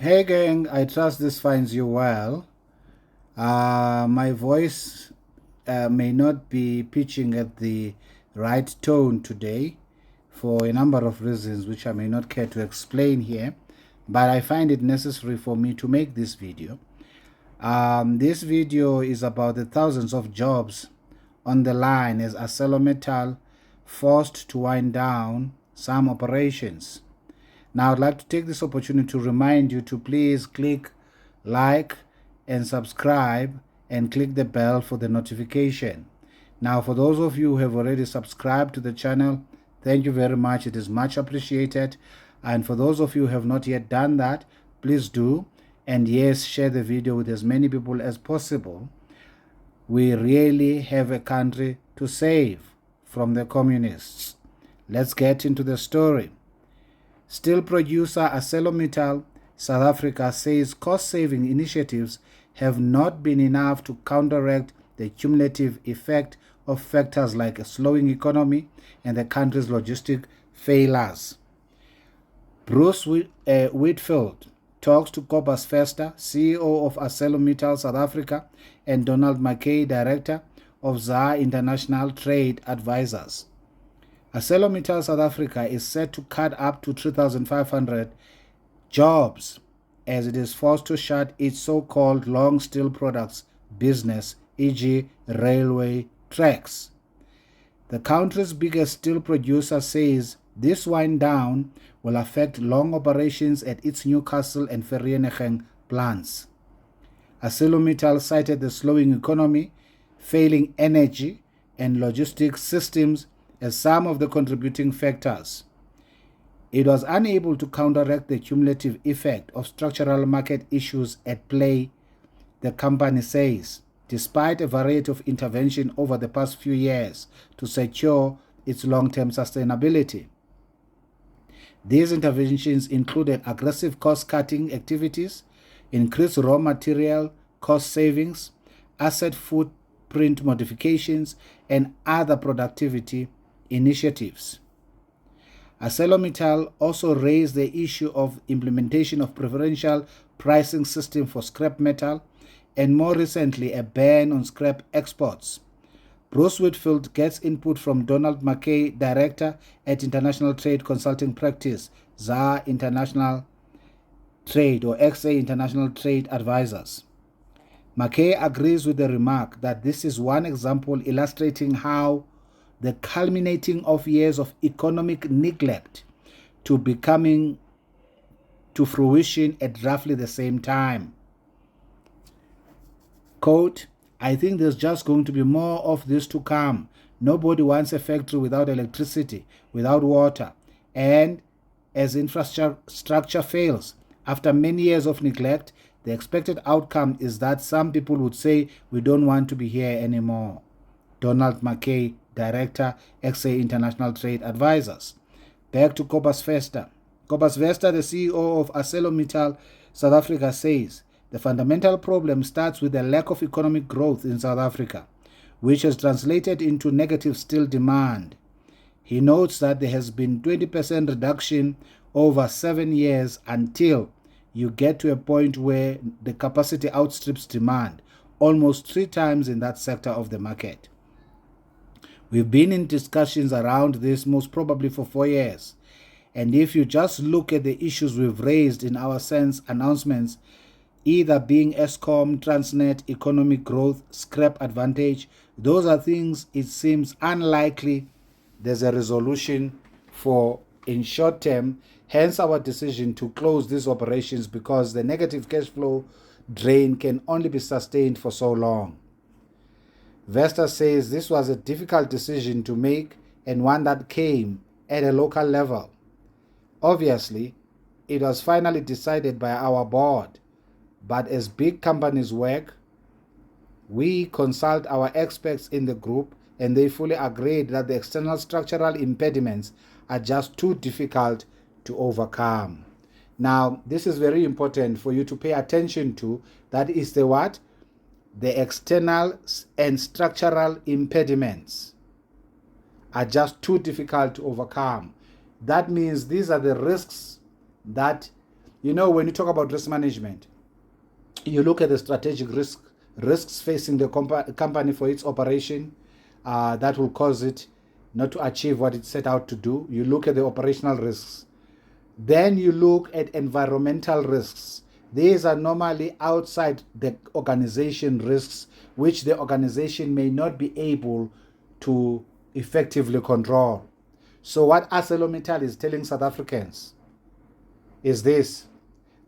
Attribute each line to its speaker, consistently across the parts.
Speaker 1: Hey gang, I trust this finds you well. My voice may not be pitching at the right tone today for a number of reasons which I may not care to explain here, but I find it necessary for me to make this video. This video is about the thousands of jobs on the line as ArcelorMittal forced to wind down some operations. Now, I'd like to take this opportunity to remind you to please click like and subscribe and click the bell for the notification. Now, for those of you who have already subscribed to the channel, thank you very much. It is much appreciated. And for those of you who have not yet done that, please do. And yes, share the video with as many people as possible. We really have a country to save from the communists. Let's get into the story. Steel producer ArcelorMittal South Africa says cost-saving initiatives have not been enough to counteract the cumulative effect of factors like a slowing economy and the country's logistic failures. Bruce Whitfield talks to Cobus Vesta, CEO of ArcelorMittal South Africa, and Donald McKay, director of ZA International Trade Advisors. ArcelorMittal South Africa is set to cut up to 3,500 jobs as it is forced to shut its so-called long steel products business, e.g. railway tracks. The country's biggest steel producer says this wind down will affect long operations at its Newcastle and Vereeniging plants. ArcelorMittal cited the slowing economy, failing energy and logistics systems as some of the contributing factors. It was unable to counteract the cumulative effect of structural market issues at play, the company says, despite a variety of intervention over the past few years to secure its long-term sustainability. These interventions included aggressive cost-cutting activities, increased raw material cost savings, asset footprint modifications, and other productivity initiatives. ArcelorMittal also raised the issue of implementation of preferential pricing system for scrap metal and more recently a ban on scrap exports. Bruce Whitfield gets input from Donald McKay, director at International Trade Consulting Practice, ZA International Trade or XA International Trade Advisors. McKay agrees with the remark that this is one example illustrating how the culminating of years of economic neglect to becoming to fruition at roughly the same time. Quote, I think there's just going to be more of this to come. Nobody wants a factory without electricity, without water, and as infrastructure fails, after many years of neglect, the expected outcome is that some people would say we don't want to be here anymore. Donald McKay, Director, XA International Trade Advisors. Back to Cobus Vesta. Cobus Vesta, the CEO of ArcelorMittal South Africa, says the fundamental problem starts with the lack of economic growth in South Africa, which has translated into negative steel demand. He notes that there has been 20% reduction over 7 years until you get to a point where the capacity outstrips demand, almost 3 times in that sector of the market. We've been in discussions around this most probably for 4 years. And if you just look at the issues we've raised in our SENS announcements, either being Eskom, Transnet, economic growth, scrap advantage, those are things it seems unlikely there's a resolution for in short term, hence our decision to close these operations because the negative cash flow drain can only be sustained for so long. Vesta says this was a difficult decision to make and one that came at a local level. Obviously, it was finally decided by our board, but as big companies work, we consult our experts in the group and they fully agreed that the external structural impediments are just too difficult to overcome. Now, this is very important for you to pay attention to. That is the what? The external and structural impediments are just too difficult to overcome. That means these are the risks that You know, when you talk about risk management, you look at the strategic risks facing the company for its operation that will cause it not to achieve what it set out to do. You look at the operational risks. Then you look at environmental risks. These are normally outside the organization risks, which the organization may not be able to effectively control. So what ArcelorMittal is telling South Africans is this: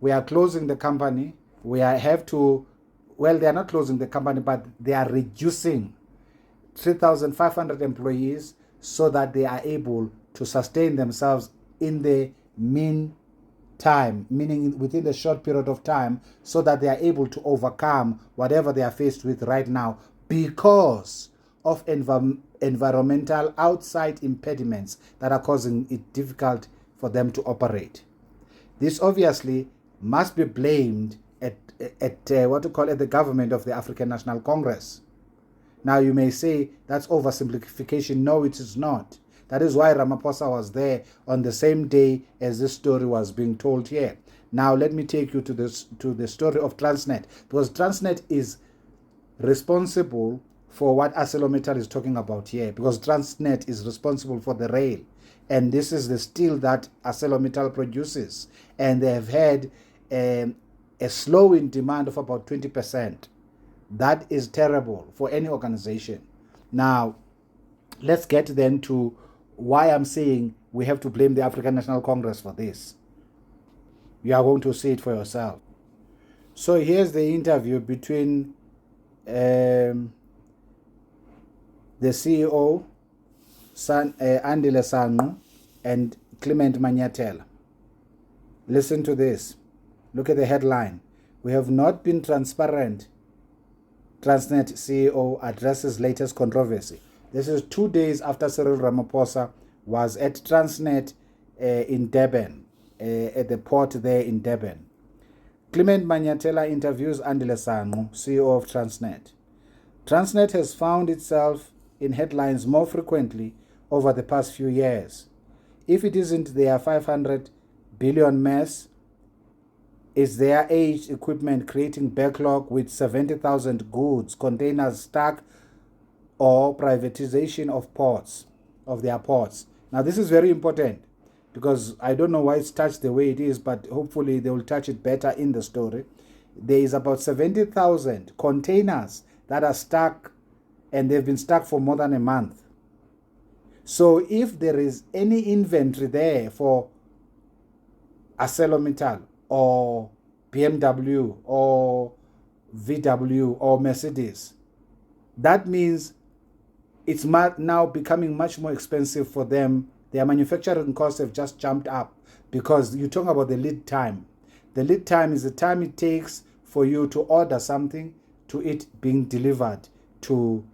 Speaker 1: we are closing the company. They are not closing the company, but they are reducing 3,500 employees so that they are able to sustain themselves in the meantime, meaning within the short period of time, so that they are able to overcome whatever they are faced with right now because of environmental outside impediments that are causing it difficult for them to operate. This obviously must be blamed at the government of the African National Congress. Now you may say that's oversimplification. No, it is not. That is why Ramaphosa was there on the same day as this story was being told here. Now let me take you to the story of Transnet, because Transnet is responsible for what ArcelorMittal is talking about here, because Transnet is responsible for the rail, and this is the steel that ArcelorMittal produces, and they have had a slow in demand of about 20%. That is terrible for any organization. Now, let's get then to why I'm saying we have to blame the African National Congress for this. You are going to see it for yourself. So here's the interview between the CEO, Andile Sangu, and Clement Manyathela. Listen to this. Look at the headline. We have not been transparent. Transnet CEO addresses latest controversy. This is 2 days after Cyril Ramaphosa was at Transnet in Durban, at the port there in Durban. Clement Manyathela interviews Andile Sangu, CEO of Transnet. Transnet has found itself in headlines more frequently over the past few years. If it isn't their 500 billion mess, is their aged equipment creating backlog with 70,000 goods containers stuck, or privatization of their ports? Now this is very important, because I don't know why it's touched the way it is, but hopefully they will touch it better in the story. There is about 70,000 containers that are stuck, and they've been stuck for more than a month. So if there is any inventory there for ArcelorMittal or BMW or VW or Mercedes, that means it's now becoming much more expensive for them. Their manufacturing costs have just jumped up, because you talk about the lead time. The lead time is the time it takes for you to order something to it being delivered to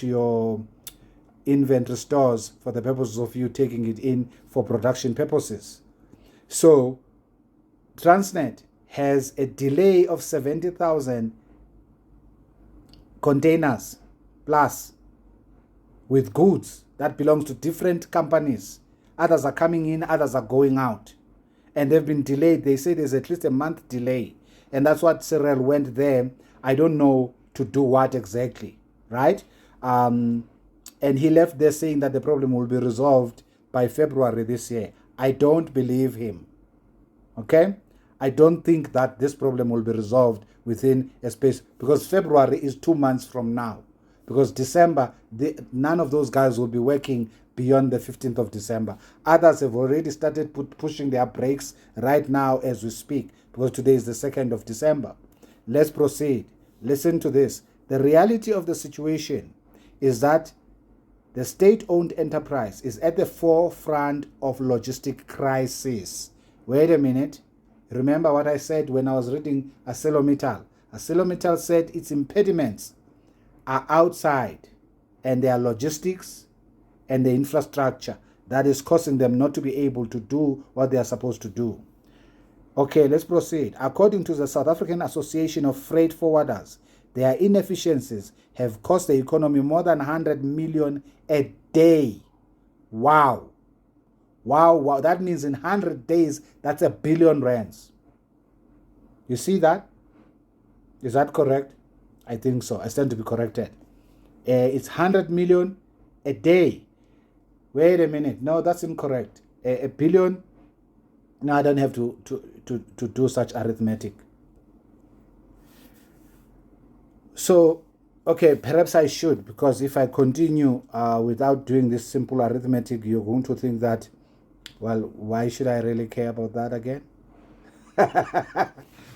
Speaker 1: your inventory stores for the purposes of you taking it in for production purposes. So Transnet has a delay of 70,000 containers plus with goods that belongs to different companies. Others are coming in, others are going out. And they've been delayed. They say there's at least a month delay. And that's what Cyril went there. I don't know to do what exactly, right? And he left there saying that the problem will be resolved by February this year. I don't believe him. Okay? I don't think that this problem will be resolved within a space, because February is 2 months from now. Because December, none of those guys will be working beyond the 15th of December. Others have already started pushing their brakes right now as we speak, because today is the 2nd of December. Let's proceed. Listen to this. The reality of the situation is that the state-owned enterprise is at the forefront of logistic crisis. Wait a minute. Remember what I said when I was reading ArcelorMittal. ArcelorMittal said its impediments are outside, and their logistics and the infrastructure that is causing them not to be able to do what they are supposed to do. Okay, let's proceed. According to the South African Association of Freight Forwarders, their inefficiencies have cost the economy more than 100 million a day. Wow. Wow. That means in 100 days, that's R1 billion. You see that? Is that correct? I think so. I stand to be corrected. It's 100 million a day. Wait a minute. No, that's incorrect. A billion. No, I don't have to do such arithmetic. So, okay, perhaps I should, because if I continue without doing this simple arithmetic, you're going to think that, well, why should I really care about that again?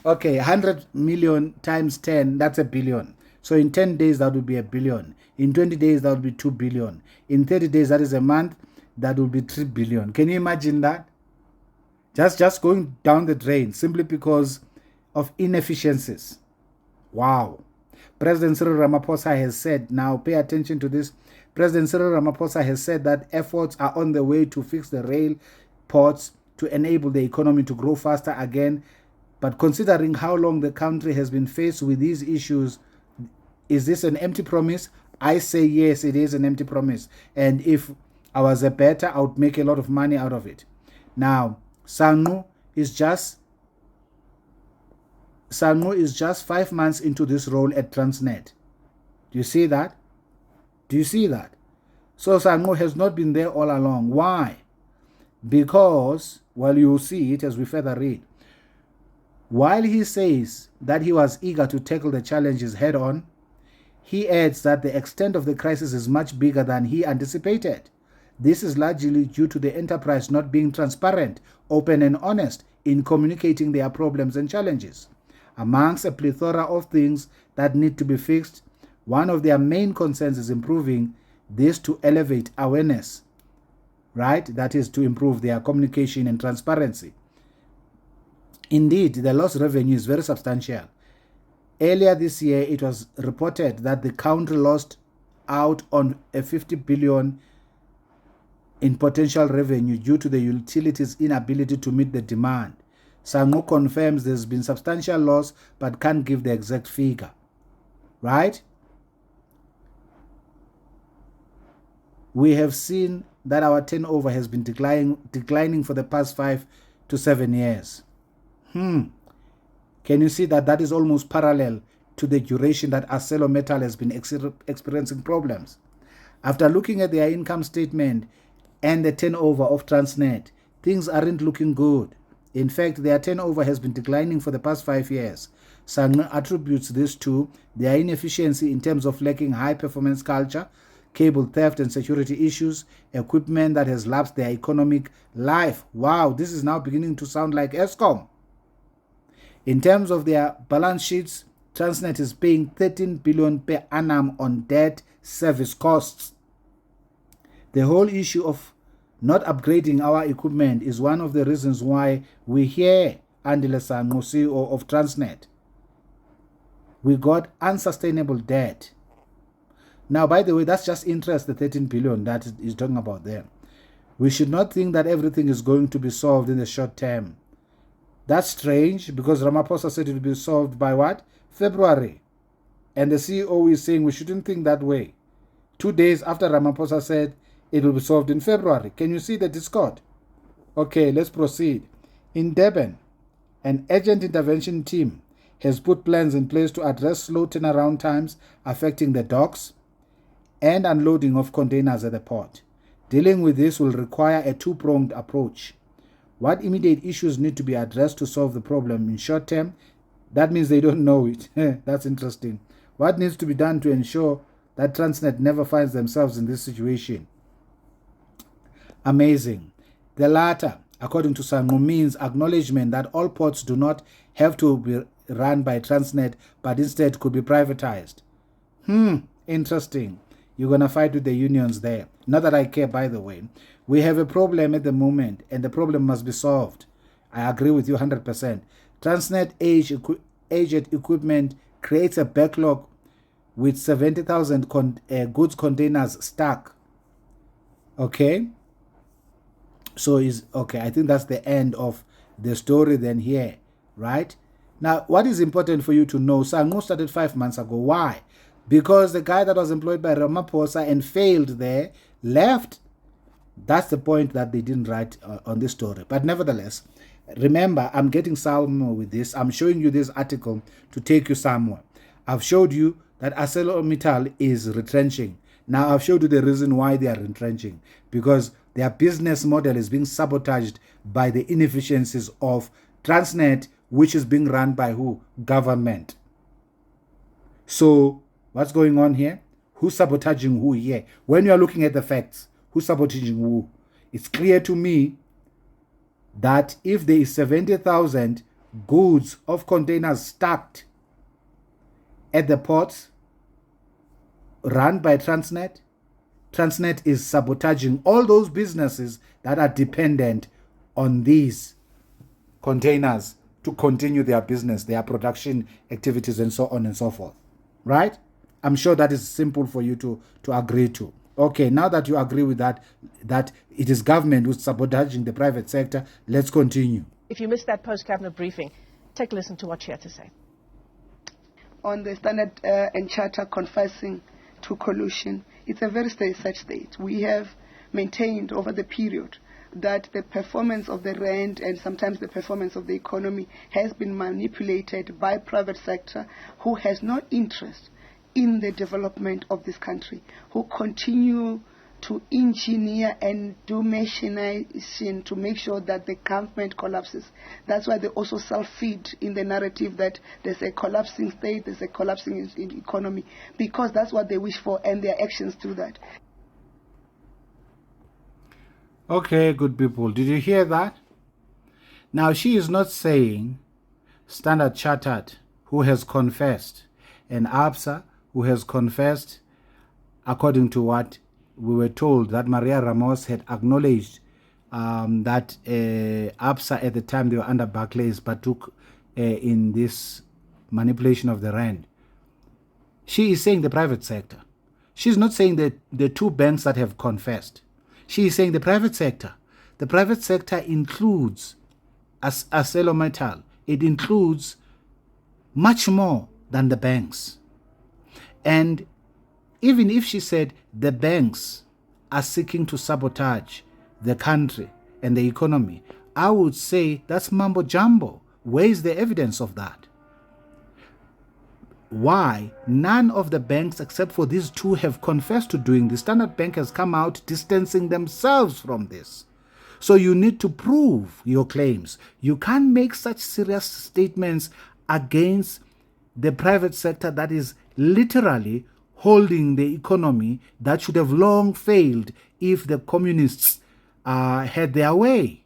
Speaker 1: Okay, 100 million times 10, that's a billion. So in 10 days, that would be a billion. In 20 days, that would be 2 billion. In 30 days, that is a month, that would be 3 billion. Can you imagine that? Just going down the drain simply because of inefficiencies. Wow. President Cyril Ramaphosa has said, now pay attention to this. President Cyril Ramaphosa has said that efforts are on the way to fix the rail ports to enable the economy to grow faster again. But considering how long the country has been faced with these issues, is this an empty promise? I say yes, it is an empty promise. And if I was a better, I would make a lot of money out of it. Now, Sangu is just 5 months into this role at Transnet. Do you see that? Do you see that? So Sangu has not been there all along. Why? Because, well, you will see it as we further read. While he says that he was eager to tackle the challenges head on, he adds that the extent of the crisis is much bigger than he anticipated. This is largely due to the enterprise not being transparent, open and honest in communicating their problems and challenges. Amongst a plethora of things that need to be fixed, one of their main concerns is improving this to elevate awareness, right? That is to improve their communication and transparency. Indeed, the lost revenue is very substantial. Earlier this year, it was reported that the country lost out on a 50 billion in potential revenue due to the utilities' inability to meet the demand. Sangu confirms there's been substantial loss but can't give the exact figure. Right? We have seen that our turnover has been declining for the past 5 to 7 years. Can you see that that is almost parallel to the duration that ArcelorMittal has been experiencing problems? After looking at their income statement and the turnover of Transnet, things aren't looking good. In fact, their turnover has been declining for the past 5 years. Sangu attributes this to their inefficiency in terms of lacking high-performance culture, cable theft and security issues, equipment that has lapsed their economic life. Wow, this is now beginning to sound like Eskom. In terms of their balance sheets, Transnet is paying 13 billion per annum on debt service costs. The whole issue of not upgrading our equipment is one of the reasons why we hear Andile Sangu, CEO of Transnet. We got unsustainable debt. Now, by the way, that's just interest, the 13 billion that is talking about there. We should not think that everything is going to be solved in the short term. That's strange because Ramaphosa said it will be solved by what? February. And the CEO is saying we shouldn't think that way. 2 days after Ramaphosa said it will be solved in February. Can you see the discord? Okay, let's proceed. In Durban, an urgent intervention team has put plans in place to address slow turnaround times affecting the docks and unloading of containers at the port. Dealing with this will require a two-pronged approach. What immediate issues need to be addressed to solve the problem in short term? That means they don't know it. That's interesting. What needs to be done to ensure that Transnet never finds themselves in this situation? Amazing. The latter, according to Sangu, means acknowledgement that all ports do not have to be run by Transnet, but instead could be privatized. Interesting. You're going to fight with the unions there. Not that I care, by the way. We have a problem at the moment, and the problem must be solved. I agree with you 100%. Transnet aged equipment creates a backlog with 70,000 goods containers stuck. Okay? So I think that's the end of the story then here, right? Now, what is important for you to know, Sangu started 5 months ago. Why? Because the guy that was employed by Ramaphosa and failed there left. That's the point that they didn't write on this story. But nevertheless, Remember, I'm getting somewhere with this. I'm showing you this article to take you somewhere. I've showed you that ArcelorMittal is retrenching. Now I've showed you the reason why they are retrenching, because their business model is being sabotaged by the inefficiencies of Transnet, which is being run by who? Government. So what's going on here? Who's sabotaging who here? When you are looking at the facts, who's sabotaging who? It's clear to me that if there is 70,000 goods of containers stacked at the ports run by Transnet, Transnet is sabotaging all those businesses that are dependent on these containers to continue their business, their production activities, and so on and so forth. Right? I'm sure that is simple for you to agree to. Okay, now that you agree with that it is government who's sabotaging the private sector, let's continue.
Speaker 2: If you missed that post-cabinet briefing, take a listen to what she had to say.
Speaker 3: On the Standard and Charter confessing to collusion, it's a very sad state. We have maintained over the period that the performance of the rand and sometimes the performance of the economy has been manipulated by private sector who has no interest in the development of this country, who continue to engineer and do machination to make sure that the government collapses. That's why they also self-feed in the narrative that there's a collapsing state, there's a collapsing economy, because that's what they wish for, and their actions do that.
Speaker 1: Okay, good people. Did you hear that? Now, she is not saying Standard Chartered, who has confessed, and ABSA, who has confessed, according to what we were told, that Maria Ramos had acknowledged that ABSA at the time they were under Barclays partook in this manipulation of the rand. She is saying the private sector. She's not saying that the two banks that have confessed. She is saying the private sector. The private sector includes ArcelorMittal. It includes much more than the banks. And even if she said the banks are seeking to sabotage the country and the economy, I would say that's mumbo jumbo. Where is the evidence of that? Why? None of the banks except for these two have confessed to doing this. Standard Bank has come out distancing themselves from this. So you need to prove your claims. You can't make such serious statements against the private sector that is literally holding the economy that should have long failed if the communists had their way.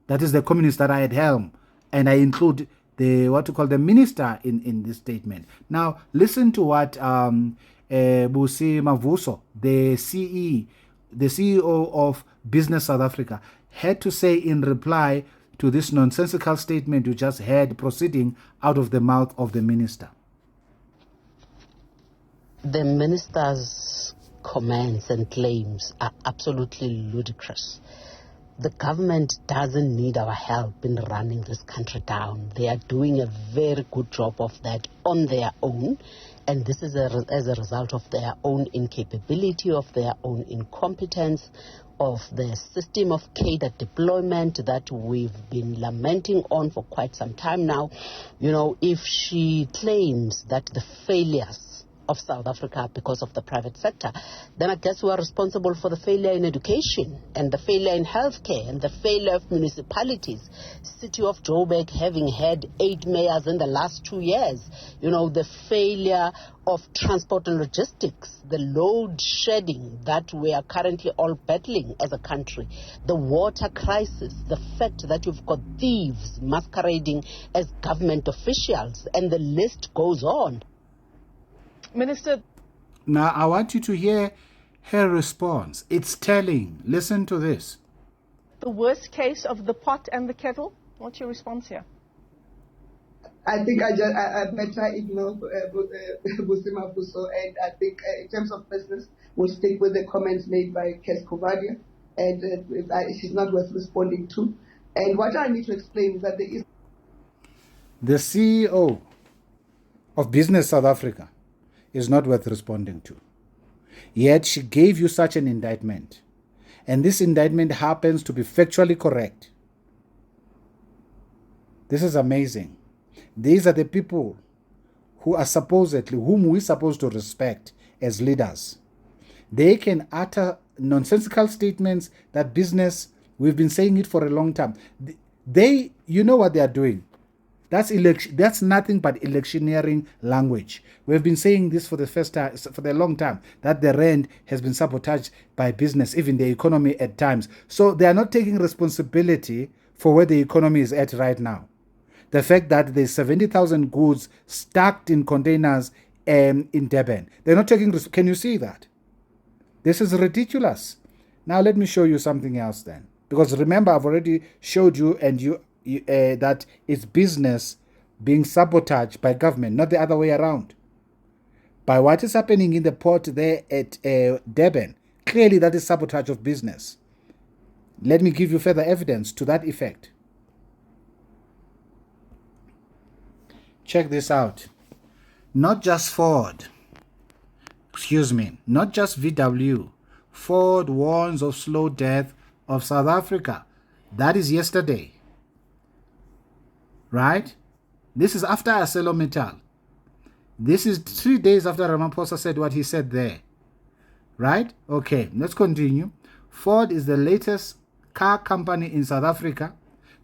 Speaker 1: That is the communists that are at helm. And I include the the minister in this statement. Now, listen to what Busi Mavuso, the CEO of Business South Africa, had to say in reply to this nonsensical statement you just heard proceeding out of the mouth of the minister.
Speaker 4: The minister's comments and claims are absolutely ludicrous. The government doesn't need our help in running this country down. They are doing a very good job of that on their own, and this is as a result of their own incapability, of their own incompetence, of the system of cadre deployment that we've been lamenting on for quite some time now. You know, if she claims that the failures of South Africa because of the private sector, then I guess we are responsible for the failure in education and the failure in healthcare and the failure of municipalities. City of Joburg having had 8 mayors in the last 2 years. You know, the failure of transport and logistics, the load shedding that we are currently all battling as a country, the water crisis, the fact that you've got thieves masquerading as government officials, and the list goes on.
Speaker 2: Minister.
Speaker 1: Now, I want you to hear her response. It's telling. Listen to this.
Speaker 2: The worst case of the pot and the kettle? What's your response here?
Speaker 3: I think I better ignore Busi Mavuso, and I think in terms of business, we'll stick with the comments made by Kes Kovadia, and she's not worth responding to. And what I need to explain is that there is...
Speaker 1: The CEO of Business South Africa is not worth responding to. Yet she gave you such an indictment. And this indictment happens to be factually correct. This is amazing. These are the people who are supposedly, whom we're supposed to respect as leaders. They can utter nonsensical statements that business, we've been saying it for a long time. They, you know what they are doing. That's election. That's nothing but electioneering language. We've been saying this for the first time, for a long time, that the rand has been sabotaged by business, even the economy at times. So they are not taking responsibility for where the economy is at right now. The fact that there's 70,000 goods stacked in containers in Durban. They're not taking. Can you see that? This is ridiculous. Now let me show you something else then, because remember I've already showed you and you that it's business being sabotaged by government, not the other way around. By what is happening in the port there at Durban, clearly that is sabotage of business. Let me give you further evidence to that effect. Check this out. Not just Ford, not just VW. Ford warns of slow death of South Africa. That is yesterday. Right? This is after ArcelorMittal. This is 3 days after Ramaphosa said what he said there. Right? Okay, let's continue. Ford is the latest car company in South Africa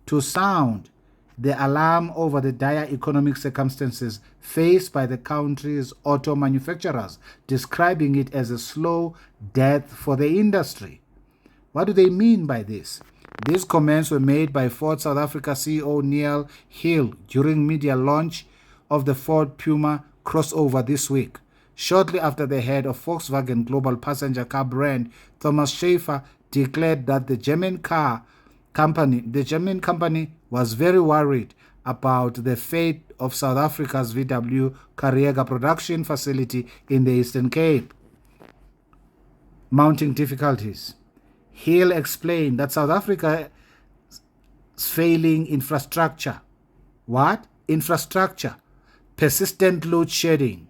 Speaker 1: to sound the alarm over the dire economic circumstances faced by the country's auto manufacturers, describing it as a slow death for the industry. What do they mean by this? These comments were made by Ford South Africa CEO Neil Hill during media launch of the Ford Puma crossover this week, shortly after the head of Volkswagen global passenger car brand, Thomas Schaefer, declared that the German company was very worried about the fate of South Africa's VW Carrega production facility in the Eastern Cape, mounting difficulties. Hill explained that South Africa's failing infrastructure. What? Infrastructure. Persistent load shedding.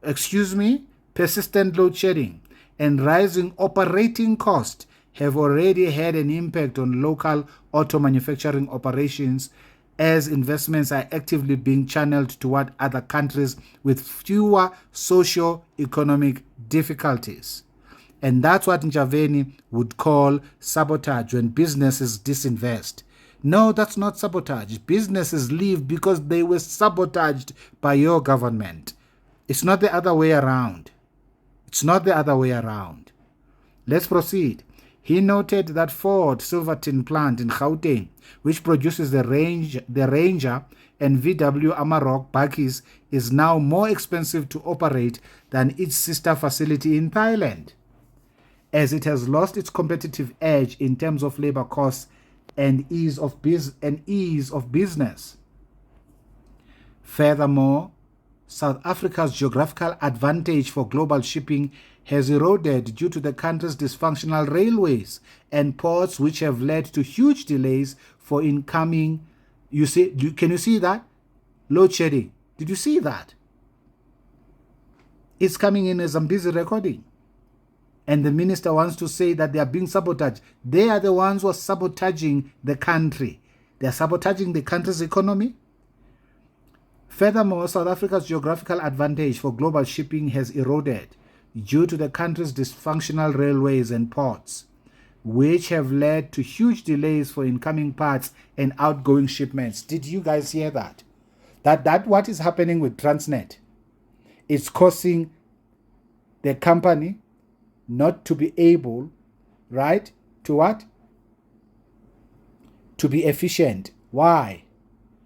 Speaker 1: Persistent load shedding and rising operating costs have already had an impact on local auto manufacturing operations, as investments are actively being channeled toward other countries with fewer socio-economic difficulties. And that's what Ntshavheni would call sabotage, when businesses disinvest. No, that's not sabotage. Businesses leave because they were sabotaged by your government. It's not the other way around. Let's proceed. He noted that Ford Silverton plant in Gauteng, which produces the Ranger and VW Amarok bakkies, is now more expensive to operate than its sister facility in Thailand, as it has lost its competitive edge in terms of labor costs and ease of business. Furthermore, South Africa's geographical advantage for global shipping has eroded due to the country's dysfunctional railways and ports, which have led to huge delays for incoming. Can you see that? Load shedding. Did you see that? It's coming in as I'm busy recording. And the minister wants to say that they are being sabotaged. They are the ones who are sabotaging the country. They are sabotaging the country's economy. Furthermore, South Africa's geographical advantage for global shipping has eroded due to the country's dysfunctional railways and ports, which have led to huge delays for incoming parts and outgoing shipments. Did you guys hear that? That what is happening with Transnet? It's causing the company not to be able, right, to what? To be efficient. Why?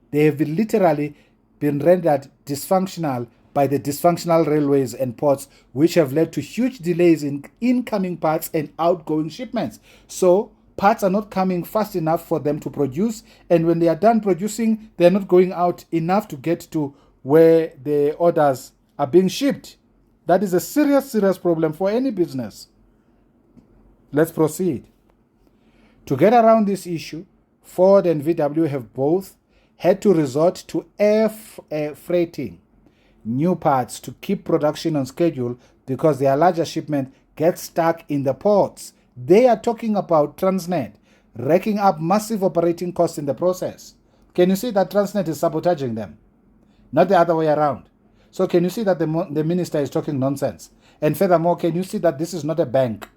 Speaker 1: They have literally been rendered dysfunctional by the dysfunctional railways and ports, which have led to huge delays in incoming parts and outgoing shipments. So parts are not coming fast enough for them to produce, and when they are done producing, they're not going out enough to get to where the orders are being shipped. That is a serious problem for any business. Let's proceed. To get around this issue, Ford and VW have both had to resort to air freighting new parts to keep production on schedule because their larger shipment gets stuck in the ports. They are talking about Transnet racking up massive operating costs in the process. Can you see that Transnet is sabotaging them? Not the other way around. So can you see that the minister is talking nonsense? And furthermore, can you see that this is not a bank?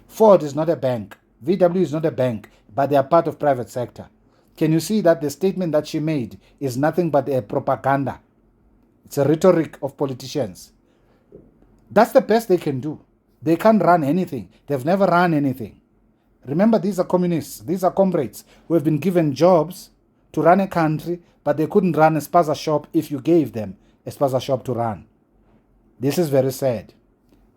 Speaker 1: Ford is not a bank. VW is not a bank, but they are part of private sector. Can you see that the statement that she made is nothing but a propaganda? It's a rhetoric of politicians. That's the best they can do. They can't run anything. They've never run anything. Remember, these are communists. These are comrades who have been given jobs to run a country, but they couldn't run a spaza shop if you gave them a spaza shop to run. This is very sad.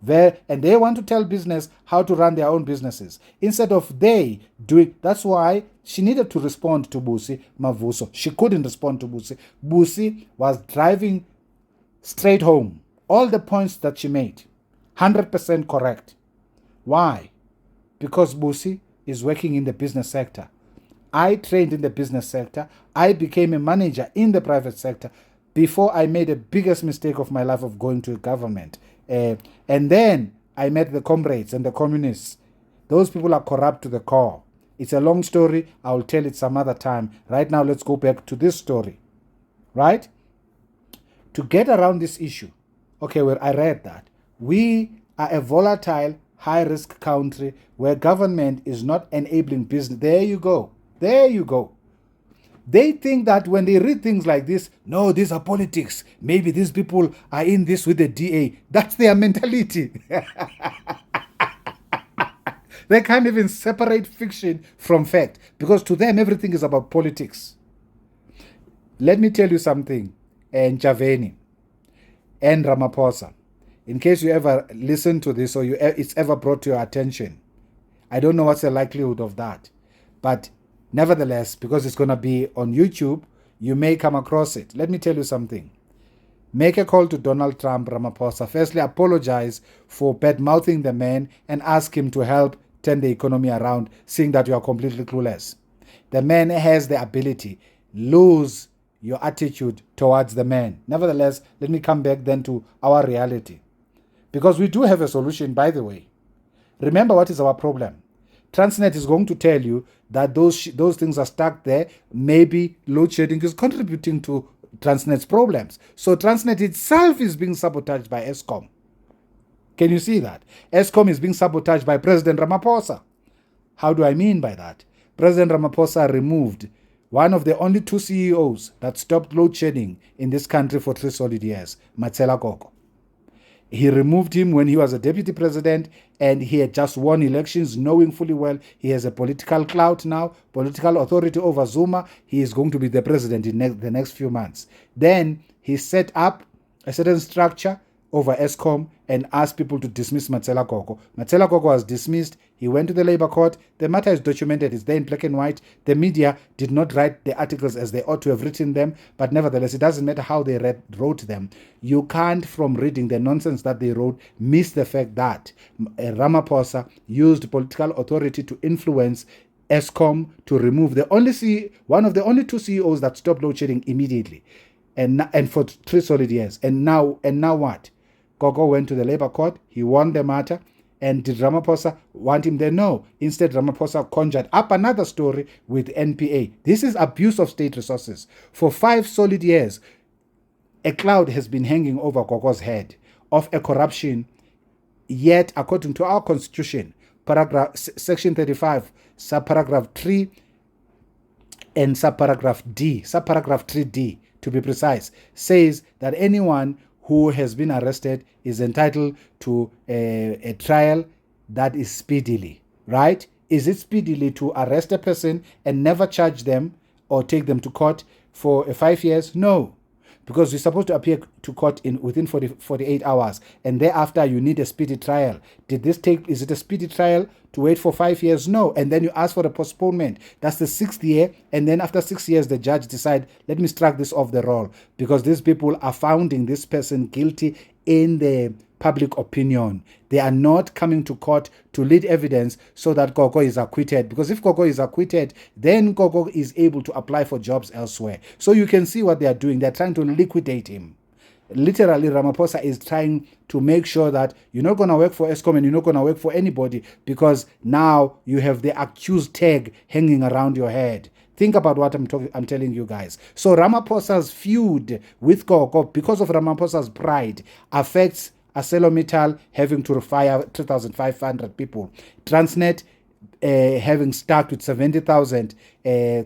Speaker 1: And they want to tell business how to run their own businesses instead of they doing. That's why she needed to respond to Busi Mavuso. She couldn't respond to Busi. Busi was driving straight home. All the points that she made, 100% correct. Why? Because Busi is working in the business sector. I trained in the business sector. I became a manager in the private sector before I made the biggest mistake of my life of going to government. And then I met the comrades and the communists. Those people are corrupt to the core. It's a long story. I'll tell it some other time. Right now, let's go back to this story. Right? To get around this issue, okay, well, I read that. We are a volatile, high-risk country where government is not enabling business. There you go. There you go. They think that when they read things like this, no, these are politics. Maybe these people are in this with the DA. That's their mentality. They can't even separate fiction from fact because to them, everything is about politics. Let me tell you something, Javeni and Ramaphosa. In case you ever listen to this or it's ever brought to your attention, I don't know what's the likelihood of that. But nevertheless, because it's going to be on YouTube, you may come across it. Let me tell you something. Make a call to Donald Trump, Ramaphosa. Firstly, apologize for bad-mouthing the man and ask him to help turn the economy around, seeing that you are completely clueless. The man has the ability. Lose your attitude towards the man. Nevertheless, let me come back then to our reality. Because we do have a solution, by the way. Remember what is our problem. Transnet is going to tell you that those things are stuck there. Maybe load shedding is contributing to Transnet's problems. So Transnet itself is being sabotaged by Eskom. Can you see that? Eskom is being sabotaged by President Ramaphosa. How do I mean by that? President Ramaphosa removed one of the only two CEOs that stopped load shedding in this country for 3 solid years, Matsela Koko. He removed him when he was a deputy president and he had just won elections, knowing fully well he has a political clout now, political authority over Zuma. He is going to be the president in the next few months. Then he set up a certain structure over Eskom and asked people to dismiss Matsela Koko. Matsela Koko was dismissed. He went to the labor court. The matter is documented. It's there in black and white. The media did not write the articles as they ought to have written them, but nevertheless, it doesn't matter how they wrote them. You can't, from reading the nonsense that they wrote, miss the fact that Ramaphosa used political authority to influence Eskom to remove one of the only two CEOs that stopped load shedding immediately, and for 3 solid years. And now what? Koko went to the labor court. He won the matter. And did Ramaphosa want him there? No. Instead, Ramaphosa conjured up another story with NPA. This is abuse of state resources. For 5 solid years, a cloud has been hanging over Koko's head of a corruption. Yet, according to our constitution, section 35, subparagraph 3 and subparagraph 3D, to be precise, says that anyone who has been arrested is entitled to a trial that is speedily, right? Is it speedily to arrest a person and never charge them or take them to court for 5 years? No, because you're supposed to appear to court within 48 hours, and thereafter you need a speedy trial. Is it a speedy trial to wait for 5 years? No. And then you ask for a postponement. That's the 6th year, and then after 6 years, the judge decide, let me strike this off the roll, because these people are finding this person guilty in the public opinion. They are not coming to court to lead evidence so that Koko is acquitted. Because if Koko is acquitted, then Koko is able to apply for jobs elsewhere. So you can see what they are doing. They're trying to liquidate him. Literally, Ramaphosa is trying to make sure that you're not going to work for Eskom and you're not going to work for anybody, because now you have the accused tag hanging around your head. Think about what I'm telling you guys. So Ramaphosa's feud with Gogo, because of Ramaphosa's pride, affects ArcelorMittal having to fire 3,500 people. Transnet having stuck with 70,000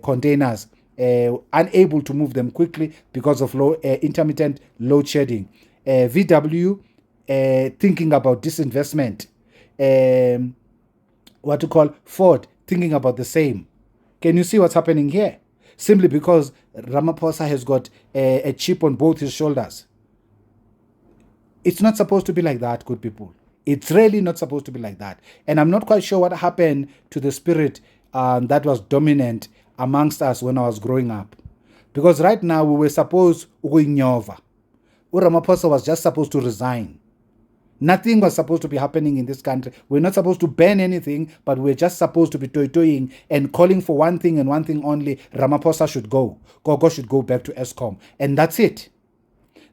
Speaker 1: containers, unable to move them quickly because of intermittent load shedding. VW thinking about disinvestment. What to call Ford thinking about the same. Can you see what's happening here? Simply because Ramaphosa has got a chip on both his shoulders. It's not supposed to be like that, good people. It's really not supposed to be like that. And I'm not quite sure what happened to the spirit that was dominant amongst us when I was growing up. Because right now we were supposed to Ramaphosa was just supposed to resign. Nothing was supposed to be happening in this country. We're not supposed to ban anything, but we're just supposed to be toying and calling for one thing and one thing only. Ramaphosa should go. Gogo should go back to ESCOM. And that's it.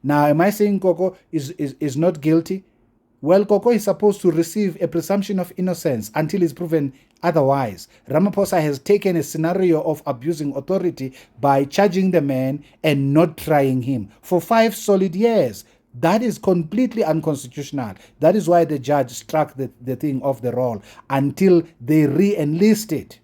Speaker 1: Now, am I saying Gogo is not guilty? Well, Gogo is supposed to receive a presumption of innocence until it's proven otherwise. Ramaphosa has taken a scenario of abusing authority by charging the man and not trying him for 5 solid years. That is completely unconstitutional. That is why the judge struck the thing off the roll until they re-enlist it.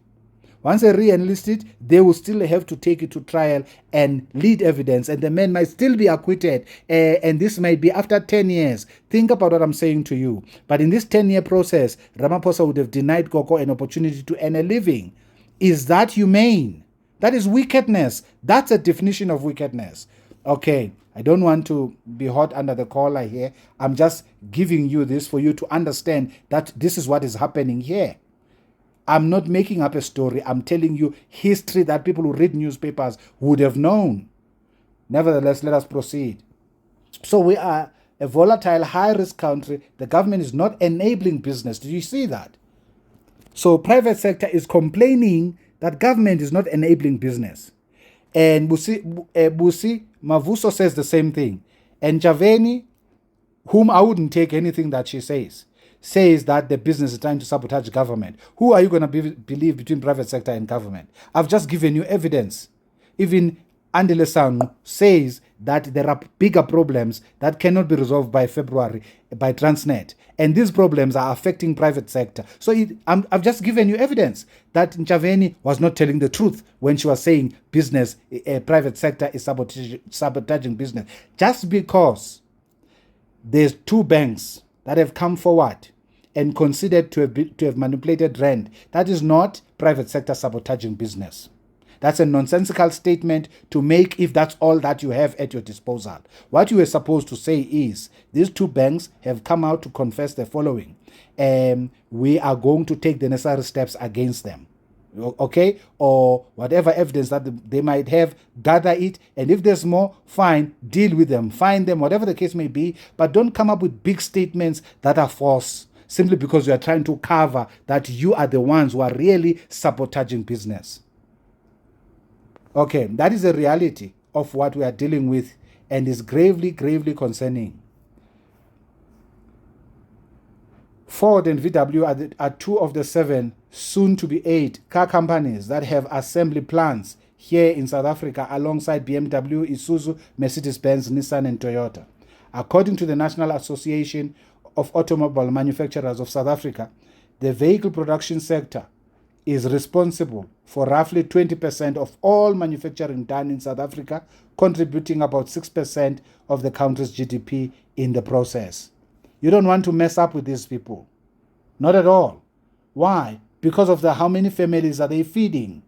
Speaker 1: Once they re-enlist it, they will still have to take it to trial and lead evidence, and the man might still be acquitted, and this might be after 10 years. Think about what I'm saying to you. But in this 10-year process, Ramaphosa would have denied Gogo an opportunity to earn a living. Is that humane? That is wickedness. That's a definition of wickedness. Okay, I don't want to be hot under the collar here. I'm just giving you this for you to understand that this is what is happening here. I'm not making up a story. I'm telling you history that people who read newspapers would have known. Nevertheless, let us proceed. So we are a volatile, high-risk country. The government is not enabling business. Did you see that? So private sector is complaining that government is not enabling business. And Busi Mavuso says the same thing. And Javeni, whom I wouldn't take anything that she says that the business is trying to sabotage government. Who are you going to believe between private sector and government? I've just given you evidence. Even Andile Sang says that there are bigger problems that cannot be resolved by February by Transnet. And these problems are affecting private sector. So I've just given you evidence that Nchaveni was not telling the truth when she was saying business, private sector is sabotaging business. Just because there's 2 banks that have come forward and considered to have manipulated rand, that is not private sector sabotaging business. That's a nonsensical statement to make if that's all that you have at your disposal. What you were supposed to say is, these 2 banks have come out to confess the following. We are going to take the necessary steps against them. Okay? Or whatever evidence that they might have, gather it. And if there's more, fine, deal with them. Find them, whatever the case may be. But don't come up with big statements that are false, simply because you are trying to cover that you are the ones who are really sabotaging business. Okay, that is the reality of what we are dealing with, and is gravely, gravely concerning. Ford and VW are 2 of the 7, soon to be 8, car companies that have assembly plants here in South Africa alongside BMW, Isuzu, Mercedes-Benz, Nissan and Toyota. According to the National Association of Automobile Manufacturers of South Africa, the vehicle production sector is responsible for roughly 20% of all manufacturing done in South Africa, contributing about 6% of the country's GDP in the process. You don't want to mess up with these people. Not at all. Why? Because of how many families are they feeding?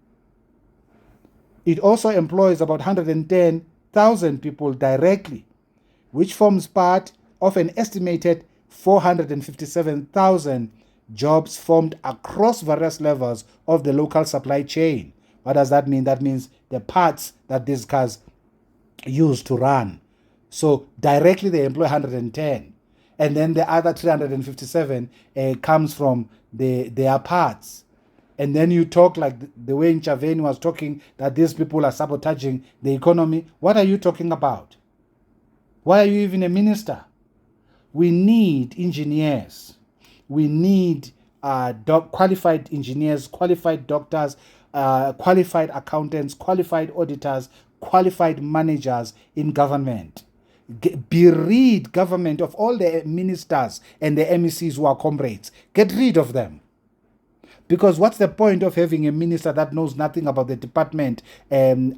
Speaker 1: It also employs about 110,000 people directly, which forms part of an estimated 457,000 jobs formed across various levels of the local supply chain. What does that mean? That means the parts that these cars use to run. So directly they employ 110. And then the other 357 comes from their parts. And then you talk like the way Nchaveni was talking, that these people are sabotaging the economy. What are you talking about? Why are you even a minister? We need engineers. We need qualified engineers, qualified doctors, qualified accountants, qualified auditors, qualified managers in government. Beread government of all the ministers and the MECs who are comrades. Get rid of them. Because what's the point of having a minister that knows nothing about the department in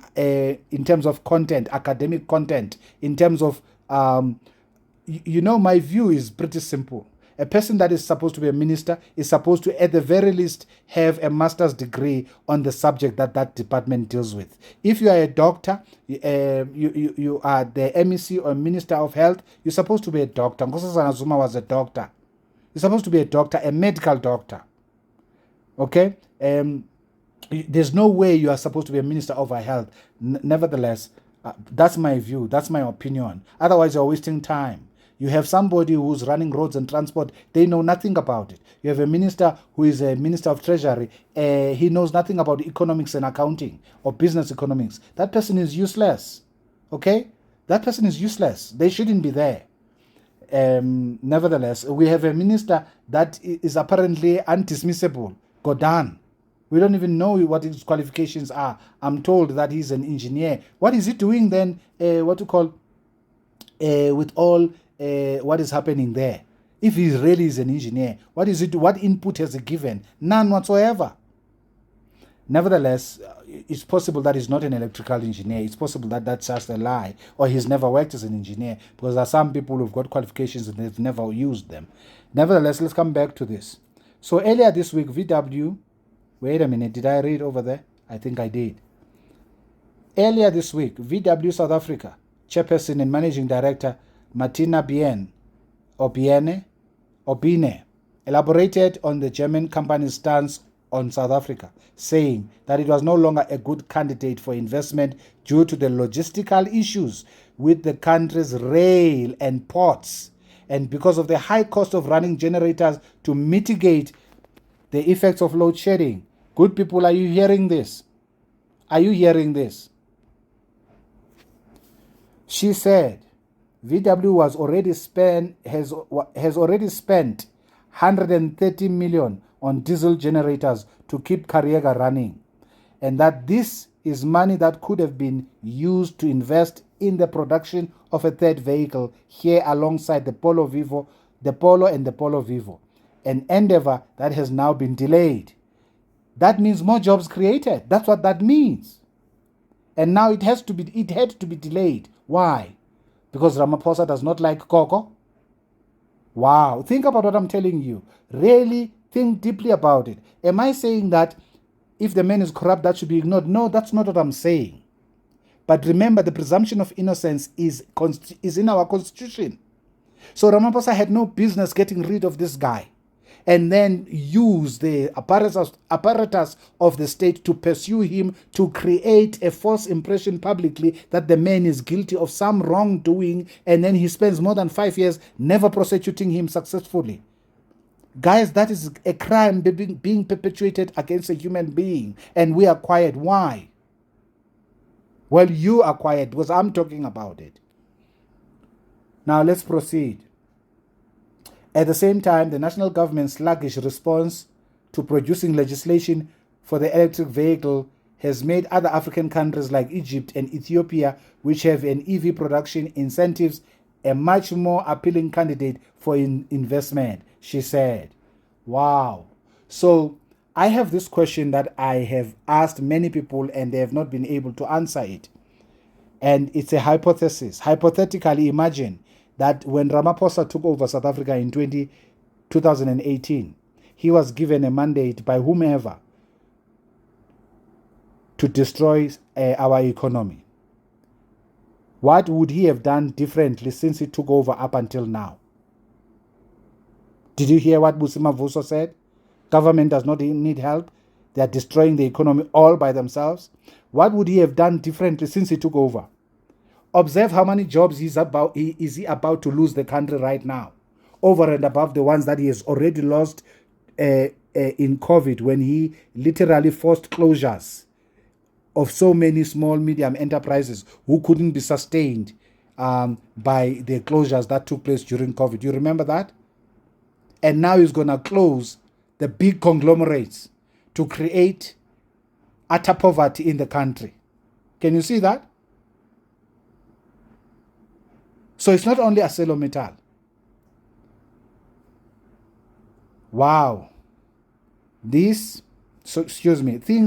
Speaker 1: terms of content, academic content, in terms of, my view is pretty simple. A person that is supposed to be a minister is supposed to, at the very least, have a master's degree on the subject that that department deals with. If you are a doctor, you are the MEC or Minister of Health, you're supposed to be a doctor. Nkosazana Zuma was a doctor. You're supposed to be a doctor, a medical doctor. Okay? There's no way you are supposed to be a Minister of Health. Nevertheless, that's my view. That's my opinion. Otherwise, you're wasting time. You have somebody who's running roads and transport. They know nothing about it. You have a minister who is a Minister of Treasury. He knows nothing about economics and accounting or business economics. That person is useless. Okay? That person is useless. They shouldn't be there. Nevertheless, we have a minister that is apparently undismissible. Godan. We don't even know what his qualifications are. I'm told that he's an engineer. What is he doing then? With all what is happening there? If he really is an engineer, what is it? What input has he given? None whatsoever. Nevertheless, it's possible that he's not an electrical engineer. It's possible that that's just a lie, or he's never worked as an engineer, because there are some people who've got qualifications and they've never used them. Nevertheless, let's come back to this. So earlier this week, VW, wait a minute, did I read over there? I think I did. Earlier this week, VW South Africa, chairperson and managing director Martina Obine, elaborated on the German company's stance on South Africa, saying that it was no longer a good candidate for investment due to the logistical issues with the country's rail and ports, and because of the high cost of running generators to mitigate the effects of load shedding. Good people, are you hearing this? Are you hearing this? She said VW has already spent 130 million on diesel generators to keep Kariega running, and that this is money that could have been used to invest in the production of a third vehicle here alongside the Polo and the Polo Vivo, an endeavor that has now been delayed. That means more jobs created. That's what that means. And now it had to be delayed. Why? Because Ramaphosa does not like Coco? Wow. Think about what I'm telling you. Really think deeply about it. Am I saying that if the man is corrupt, that should be ignored? No, that's not what I'm saying. But remember, the presumption of innocence is in our constitution. So Ramaphosa had no business getting rid of this guy and then use the apparatus of the state to pursue him, to create a false impression publicly that the man is guilty of some wrongdoing, and then he spends more than 5 years never prosecuting him successfully. Guys, that is a crime being perpetuated against a human being, and we are quiet. Why? Well, you are quiet because I'm talking about it. Now let's proceed. At the same time, the national government's sluggish response to producing legislation for the electric vehicle has made other African countries like Egypt and Ethiopia, which have an EV production incentives, a much more appealing candidate for investment, she said. Wow. So I have this question that I have asked many people and they have not been able to answer it. And it's a hypothesis. Hypothetically, imagine that when Ramaphosa took over South Africa in 2018, he was given a mandate by whomever to destroy our economy. What would he have done differently since he took over up until now? Did you hear what Busima Vuso said? Government does not need help. They are destroying the economy all by themselves. What would he have done differently since he took over? Observe how many jobs is he about to lose the country right now, over and above the ones that he has already lost in COVID, when he literally forced closures of so many small, medium enterprises who couldn't be sustained by the closures that took place during COVID. You remember that? And now he's going to close the big conglomerates to create utter poverty in the country. Can you see that? So it's not only ArcelorMittal. Wow. Things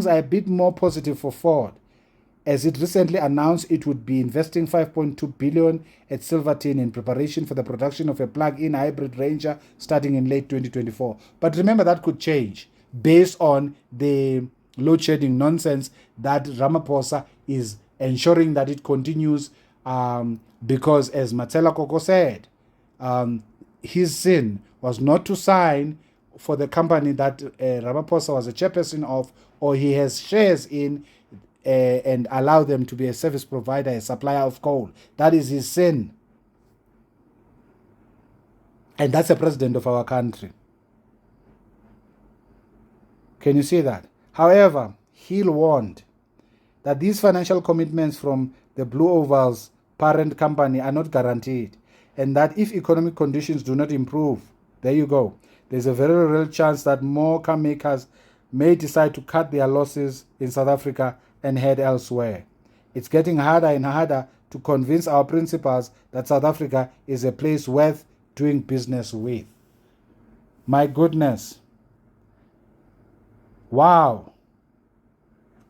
Speaker 1: are a bit more positive for Ford, as it recently announced it would be investing $5.2 billion at Silverton in preparation for the production of a plug-in hybrid Ranger starting in late 2024. But remember, that could change based on the load shedding nonsense that Ramaphosa is ensuring that it continues, because, as Matela Koko said, his sin was not to sign for the company that Ramaphosa was a chairperson of, or he has shares in, and allow them to be a service provider, a supplier of coal. That is his sin. And that's the president of our country. Can you see that? However, Hill warned that these financial commitments from the Blue Oval's parent company are not guaranteed, and that if economic conditions do not improve, there you go, there's a very real chance that more car makers may decide to cut their losses in South Africa and head elsewhere. It's getting harder and harder to convince our principals that South Africa is a place worth doing business with. My goodness. Wow.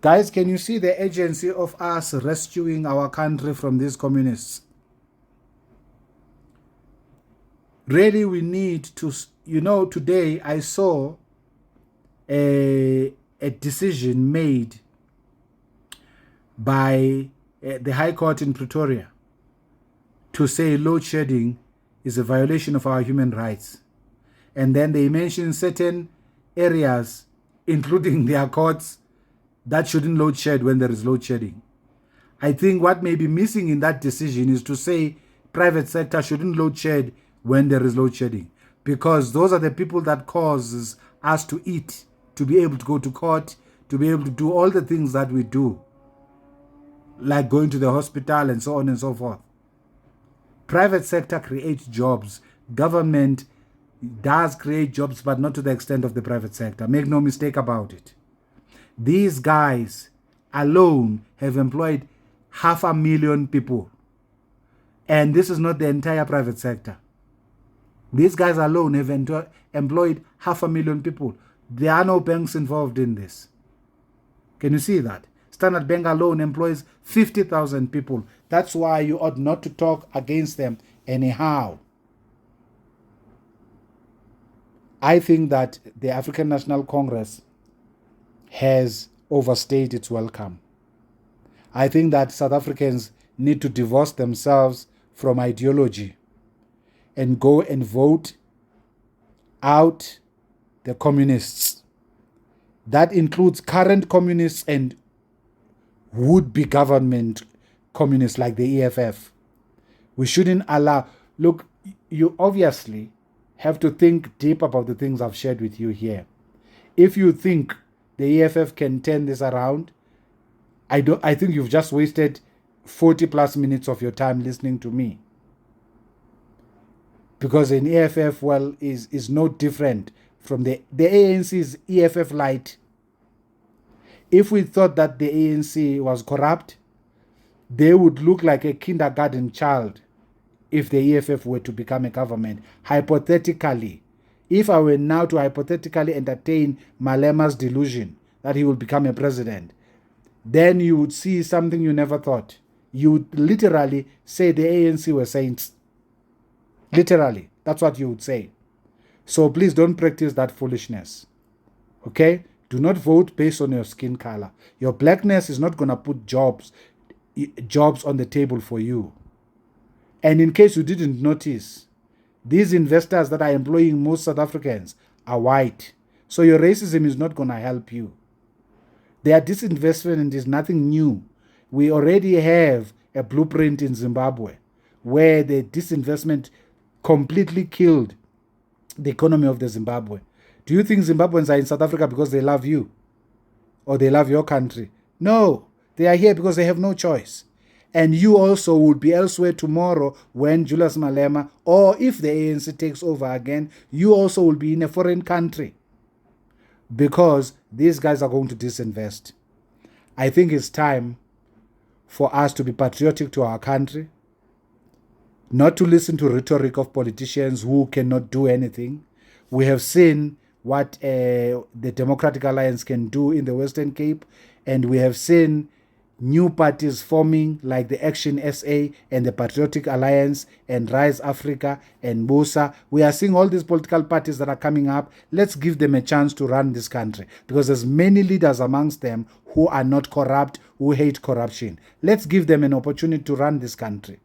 Speaker 1: Guys, can you see the urgency of us rescuing our country from these communists? Really, we need to, today I saw a decision made by the High Court in Pretoria to say load shedding is a violation of our human rights. And then they mention certain areas, including their courts, that shouldn't load shed when there is load shedding. I think what may be missing in that decision is to say private sector shouldn't load shed when there is load shedding, because those are the people that causes us to eat, to be able to go to court, to be able to do all the things that we do, like going to the hospital and so on and so forth. Private sector creates jobs. Government does create jobs, but not to the extent of the private sector. Make no mistake about it. These guys alone have employed 500,000 people. And this is not the entire private sector. These guys alone have employed 500,000 people. There are no banks involved in this. Can you see that? Standard Bank alone employs 50,000 people. That's why you ought not to talk against them anyhow. I think that the African National Congress has overstayed its welcome. I think that South Africans need to divorce themselves from ideology and go and vote out the communists. That includes current communists and would-be government communists like the EFF. We shouldn't allow... Look, you obviously have to think deep about the things I've shared with you here. If you think the EFF can turn this around, I think you've just wasted 40 plus minutes of your time listening to me. Because an EFF, well, is no different from the ANC's EFF light. If we thought that the ANC was corrupt, they would look like a kindergarten child if the EFF were to become a government. Hypothetically, if I were now to hypothetically entertain Malema's delusion that he will become a president, then you would see something you never thought. You would literally say the ANC were saints. Literally, that's what you would say. So please don't practice that foolishness. Okay? Do not vote based on your skin color. Your blackness is not going to put jobs on the table for you. And in case you didn't notice, these investors that are employing most South Africans are white. So your racism is not going to help you. Their disinvestment is nothing new. We already have a blueprint in Zimbabwe where the disinvestment completely killed the economy of the Zimbabwe. Do you think Zimbabweans are in South Africa because they love you or they love your country? No, they are here because they have no choice. And you also would be elsewhere tomorrow when Julius Malema, or if the ANC takes over again, you also will be in a foreign country because these guys are going to disinvest. I think it's time for us to be patriotic to our country, not to listen to rhetoric of politicians who cannot do anything. We have seen what the Democratic Alliance can do in the Western Cape, and we have seen new parties forming like the Action SA and the Patriotic Alliance and Rise Africa and BUSA. We are seeing all these political parties that are coming up. Let's give them a chance to run this country, because there's many leaders amongst them who are not corrupt, who hate corruption. Let's give them an opportunity to run this country.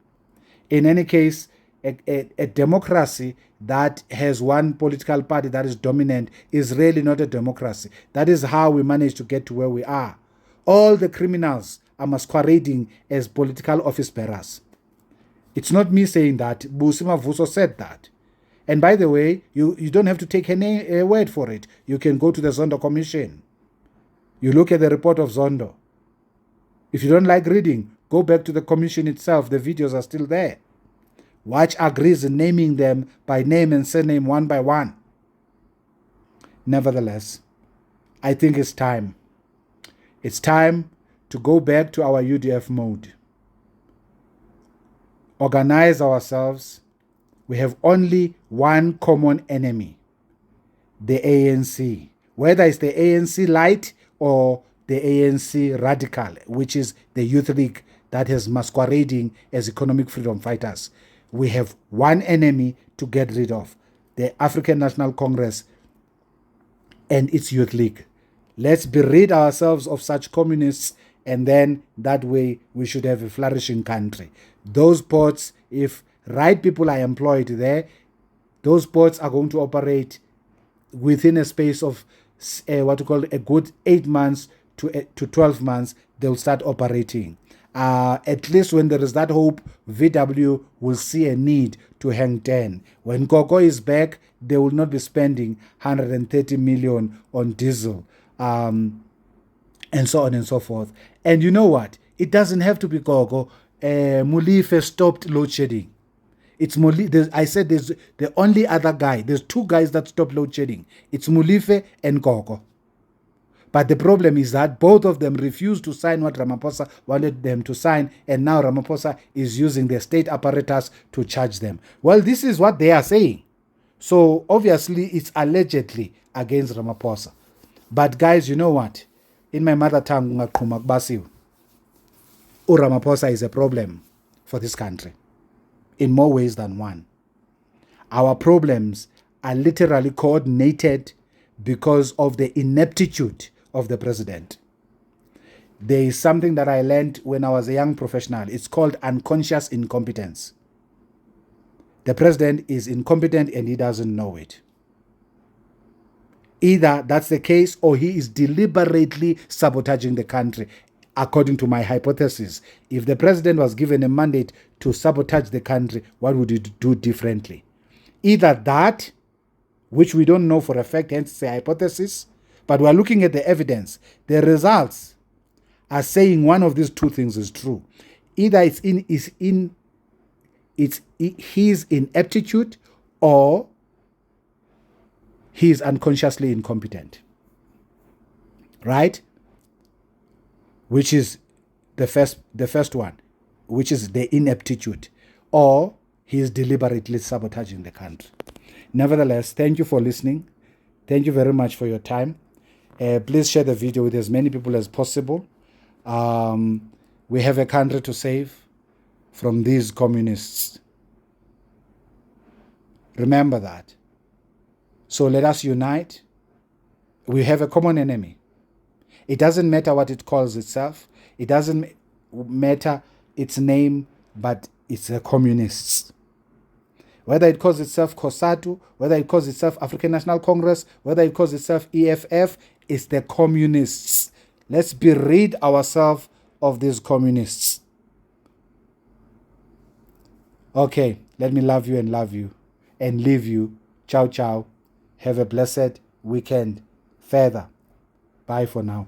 Speaker 1: In any case, a democracy that has one political party that is dominant is really not a democracy. That is how we managed to get to where we are. All the criminals are masquerading as political office bearers. It's not me saying that. Busima Vuso said that. And by the way, you don't have to take any word for it. You can go to the Zondo Commission. You look at the report of Zondo. If you don't like reading, go back to the commission itself. The videos are still there. Watch agrees in naming them by name and surname one by one. Nevertheless, I think it's time. It's time to go back to our UDF mode. Organize ourselves. We have only one common enemy, the ANC. Whether it's the ANC light or the ANC radical, which is the Youth League that is masquerading as economic freedom fighters. We have one enemy to get rid of, the African National Congress and its Youth League. Let's rid ourselves of such communists, and then that way we should have a flourishing country. Those ports, if right people are employed there, those ports are going to operate within a space of what we call a good 8 months to 12 months. They'll start operating. At least when there is that hope, VW will see a need to hang 10. When Coco is back, they will not be spending 130 million on diesel, and so on and so forth. And you know what? It doesn't have to be Coco. Mulife stopped load shedding. It's Mulife. I said there's the only other guy. There's two guys that stopped load shedding. It's Mulife and Coco. But the problem is that both of them refused to sign what Ramaphosa wanted them to sign, and now Ramaphosa is using the state apparatus to charge them. Well, this is what they are saying. So obviously it's allegedly against Ramaphosa. But guys, you know what? In my mother tongue, Ramaphosa is a problem for this country in more ways than one. Our problems are literally coordinated because of the ineptitude of the president. There is something that I learned when I was a young professional. It's called unconscious incompetence. The president is incompetent and he doesn't know it. Either that's the case or he is deliberately sabotaging the country. According to my hypothesis, if the president was given a mandate to sabotage the country, what would he do differently? Either that, which we don't know for a fact, hence it's a hypothesis, but we're looking at the evidence. The results are saying one of these two things is true. Either it's his ineptitude or he is unconsciously incompetent. Right? Which is the first one, which is the ineptitude, or he is deliberately sabotaging the country. Nevertheless, thank you for listening. Thank you very much for your time. Please share the video with as many people as possible. We have a country to save from these communists. Remember that. So let us unite. We have a common enemy. It doesn't matter what it calls itself. It doesn't matter its name, but it's the communists. Whether it calls itself COSATU, whether it calls itself African National Congress, whether it calls itself EFF, it's the communists. Let's rid ourselves of these communists. Okay, let me love you and leave you. Ciao, ciao. Have a blessed weekend. Further. Bye for now.